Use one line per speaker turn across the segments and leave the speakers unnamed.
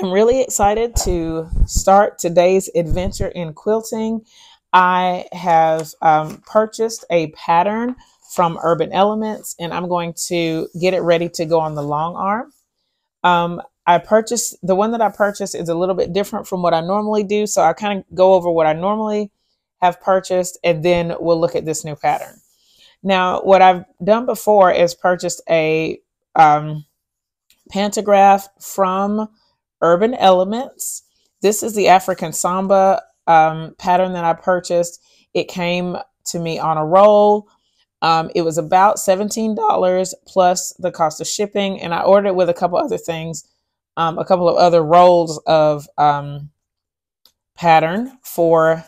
am really excited to start today's adventure in quilting. I have purchased a pattern from Urban Elements, and I'm going to get it ready to go on the long arm. The one that I purchased is a little bit different from what I normally do. So I kind of go over what I normally have purchased, and then we'll look at this new pattern. Now, what I've done before is purchased a Pantograph from Urban Elements. This is the African Samba pattern that I purchased. It came to me on a roll. It was about $17 plus the cost of shipping, and I ordered it with a couple other things, a couple of other rolls of pattern for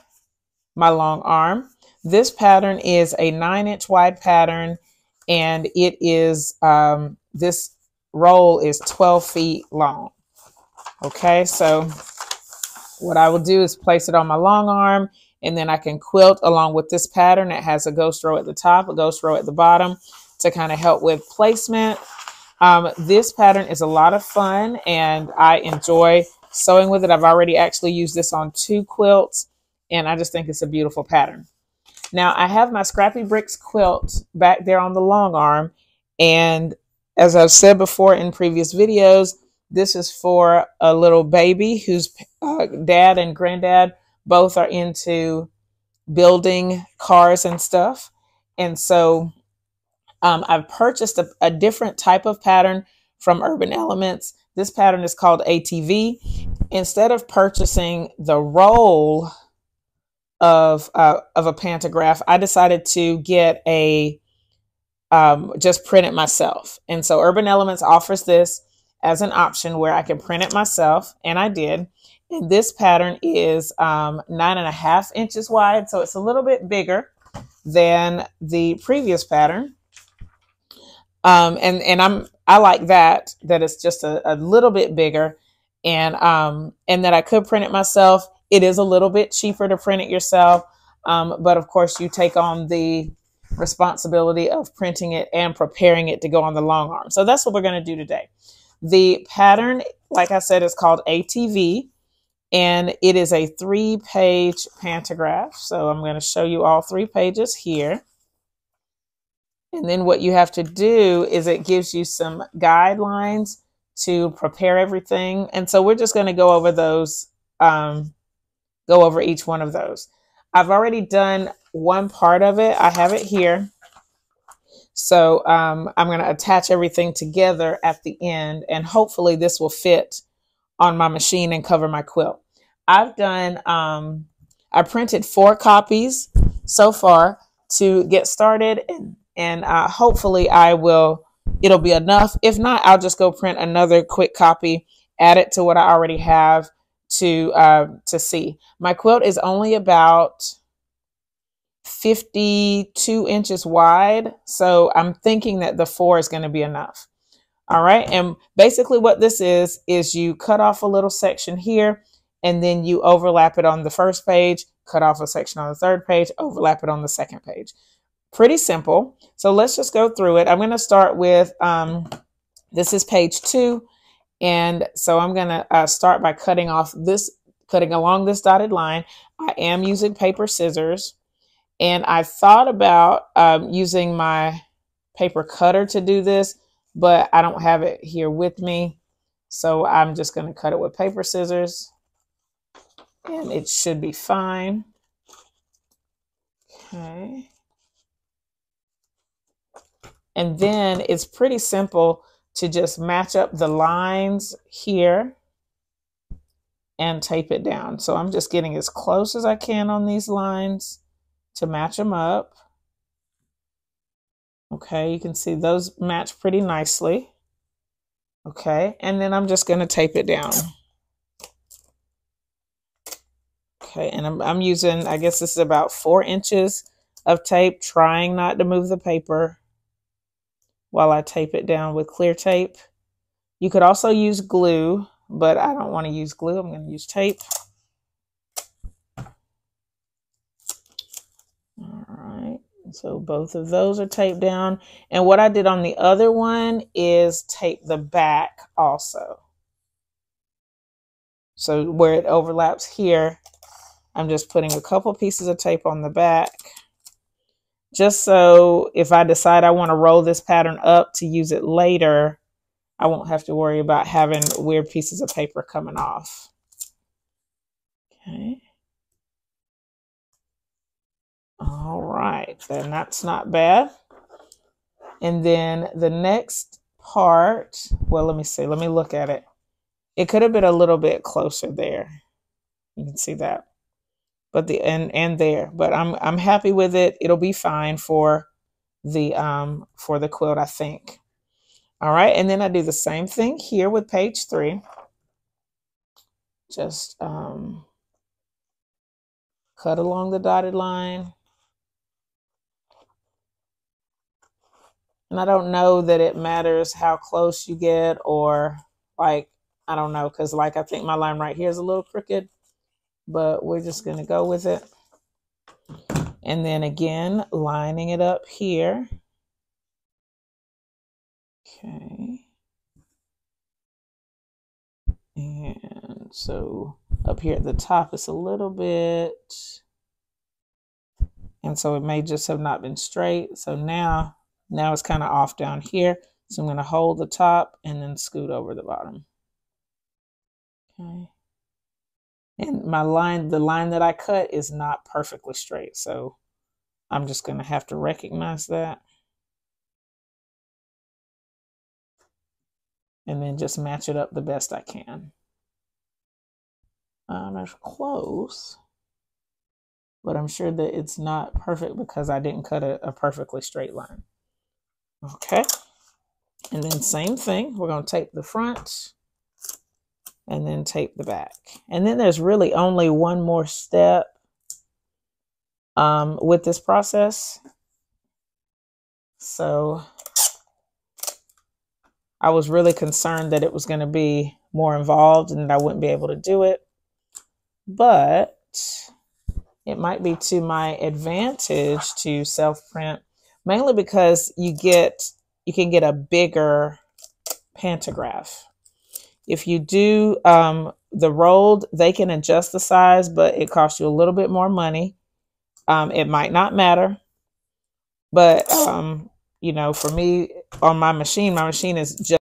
my long arm. This pattern is a 9-inch wide pattern, and it is this roll is 12 feet long. Okay, so what I will do is place it on my long arm, and then I can quilt along with this pattern. It has a ghost row at the top, a ghost row at the bottom to kind of help with placement. This pattern is a lot of fun, and I enjoy sewing with it. I've already actually used this on 2 quilts, and I just think it's a beautiful pattern. Now, I have my Scrappy Bricks quilt back there on the long arm, and as I've said before in previous videos, this is for a little baby whose dad and granddad both are into building cars and stuff. And so I've purchased a different type of pattern from Urban Elements. This pattern is called ATV. Instead of purchasing the roll of a pantograph, I decided to get a just print it myself. And so Urban Elements offers this as an option where I can print it myself, and I did. And this pattern is 9.5 inches wide, so it's a little bit bigger than the previous pattern. And I like that it's just a little bit bigger, and that I could print it myself. It is a little bit cheaper to print it yourself, but of course you take on the responsibility of printing it and preparing it to go on the long arm. So that's what we're going to do today. The pattern, like I said, is called ATV, and it is a 3-page pantograph. So I'm going to show you all 3 pages here. And then what you have to do is it gives you some guidelines to prepare everything. And so we're just going to go over those, go over each one of those. I've already done one part of it. I have it here. So I'm going to attach everything together at the end, and hopefully this will fit on my machine and cover my quilt. I've done, I printed 4 copies so far to get started, and hopefully it'll be enough. If not, I'll just go print another quick copy, add it to what I already have to see. My quilt is only about 52 inches wide, so I'm thinking that the 4 is going to be enough. All right, and basically what this is you cut off a little section here, and then you overlap it on the first page, cut off a section on the third page, overlap it on the second page. Pretty simple. So let's just go through it. I'm going to start with, this is page 2. And so I'm going to start by cutting along this dotted line. I am using paper scissors, and I thought about using my paper cutter to do this, but I don't have it here with me. So I'm just going to cut it with paper scissors, and it should be fine. Okay. And then it's pretty simple to just match up the lines here and tape it down. So I'm just getting as close as I can on these lines to match them up. Okay, you can see those match pretty nicely. Okay, and then I'm just going to tape it down. Okay, and I'm using, I guess this is about 4 inches of tape, trying not to move the paper while I tape it down with clear tape. You could also use glue, but I don't want to use glue. I'm going to use tape. All right, so both of those are taped down. And what I did on the other one is tape the back also. So where it overlaps here, I'm just putting a couple pieces of tape on the back, just so if I decide I want to roll this pattern up to use it later, I won't have to worry about having weird pieces of paper coming off. Okay. All right, then that's not bad. And then the next part, well, let me see. Let me look at it. It could have been a little bit closer there. You can see that. But the and there, but I'm happy with it. It'll be fine for the quilt, I think. All right, and then I do the same thing here with page 3. Just cut along the dotted line. And I don't know that it matters how close you get, or like, I don't know, because like I think my line right here is a little crooked, but we're just going to go with it. And then again, lining it up here. Okay. And so up here at the top, it's a little bit, and so it may just have not been straight. So now it's kind of off down here. So I'm going to hold the top and then scoot over the bottom. Okay. And my line, the line that I cut is not perfectly straight. So I'm just going to have to recognize that. And then just match it up the best I can. It's close, but I'm sure that it's not perfect because I didn't cut a perfectly straight line. Okay. And then same thing, we're going to tape the front and then tape the back. And then there's really only one more step with this process. So I was really concerned that it was going to be more involved and that I wouldn't be able to do it. But it might be to my advantage to self-print, mainly because you can get a bigger pantograph. If you do the rolled, they can adjust the size, but it costs you a little bit more money. It might not matter, but you know, for me on my machine is just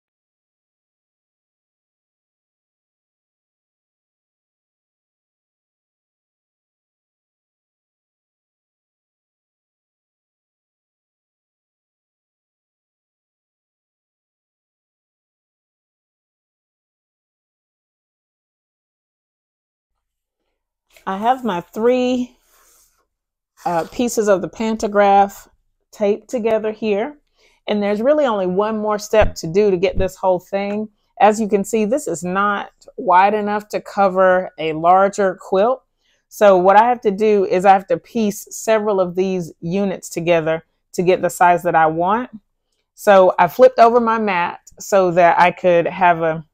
I have my 3 pieces of the pantograph taped together here. And there's really only one more step to do to get this whole thing. As you can see, this is not wide enough to cover a larger quilt. So what I have to do is I have to piece several of these units together to get the size that I want. So I flipped over my mat so that I could have an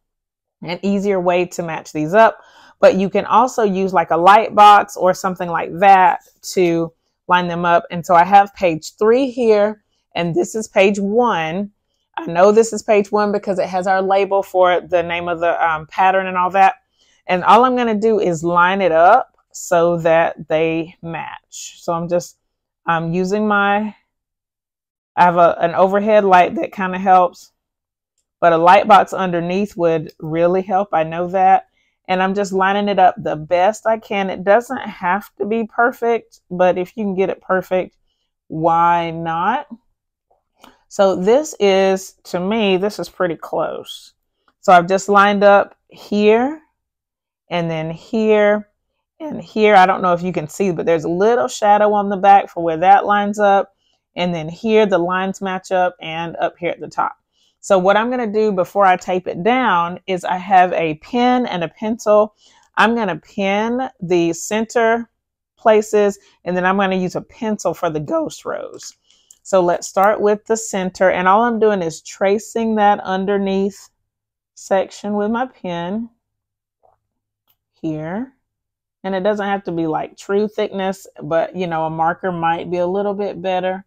easier way to match these up. But you can also use like a light box or something like that to line them up. And so I have page 3 here, and this is page 1. I know this is page 1 because it has our label for the name of the pattern and all that. And all I'm going to do is line it up so that they match. So I'm using I have an overhead light that kind of helps, but a light box underneath would really help. I know that. And I'm just lining it up the best I can. It doesn't have to be perfect, but if you can get it perfect, why not? So this is, to me, this is pretty close. So I've just lined up here and then here and here. I don't know if you can see, but there's a little shadow on the back for where that lines up. And then here the lines match up, and up here at the top. So what I'm going to do before I tape it down is I have a pen and a pencil. I'm going to pin the center places, and then I'm going to use a pencil for the ghost rows. So let's start with the center, and all I'm doing is tracing that underneath section with my pen here. And it doesn't have to be like true thickness, but you know, a marker might be a little bit better,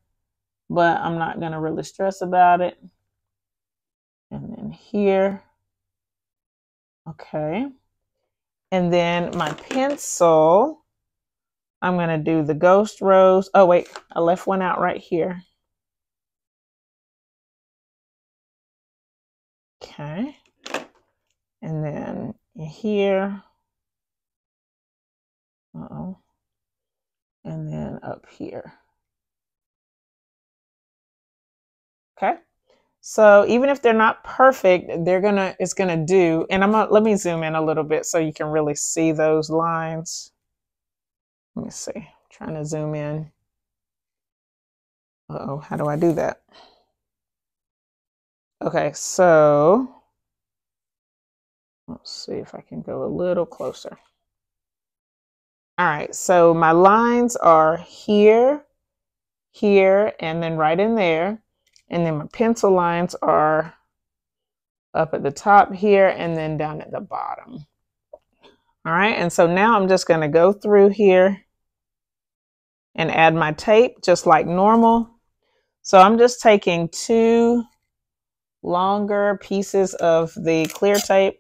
but I'm not going to really stress about it. And then here. Okay. And then my pencil, I'm going to do the Ghost Rose. Oh, wait, I left one out right here. Okay. And then here. Uh-oh. And then up here. Okay. So even if they're not perfect, it's gonna do. And let me zoom in a little bit so you can really see those lines. Let me see. I'm trying to zoom in. Uh-oh, how do I do that? Okay, so let's see if I can go a little closer. All right, so my lines are here, here, and then right in there. And then my pencil lines are up at the top here and then down at the bottom. All right, and so now I'm just going to go through here and add my tape just like normal. So I'm just taking 2 longer pieces of the clear tape,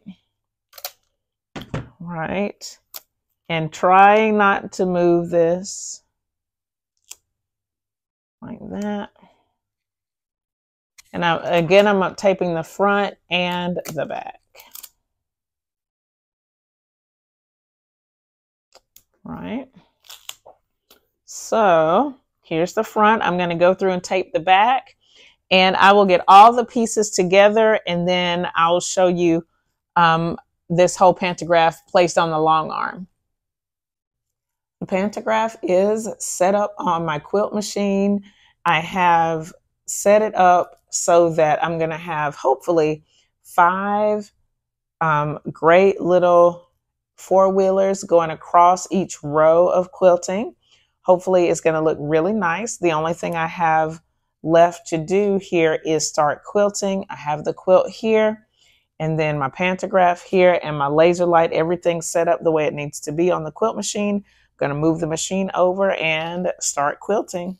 right, and trying not to move this like that. And again, I'm up taping the front and the back. Right. So here's the front. I'm going to go through and tape the back, and I will get all the pieces together, and then I'll show you this whole pantograph placed on the long arm. The pantograph is set up on my quilt machine. I have set it up so that I'm going to have hopefully 5 great little 4-wheelers going across each row of quilting. Hopefully it's going to look really nice. The only thing I have left to do here is start quilting. I have the quilt here, and then my pantograph here, and my laser light, everything set up the way it needs to be on the quilt machine. I'm going to move the machine over and start quilting.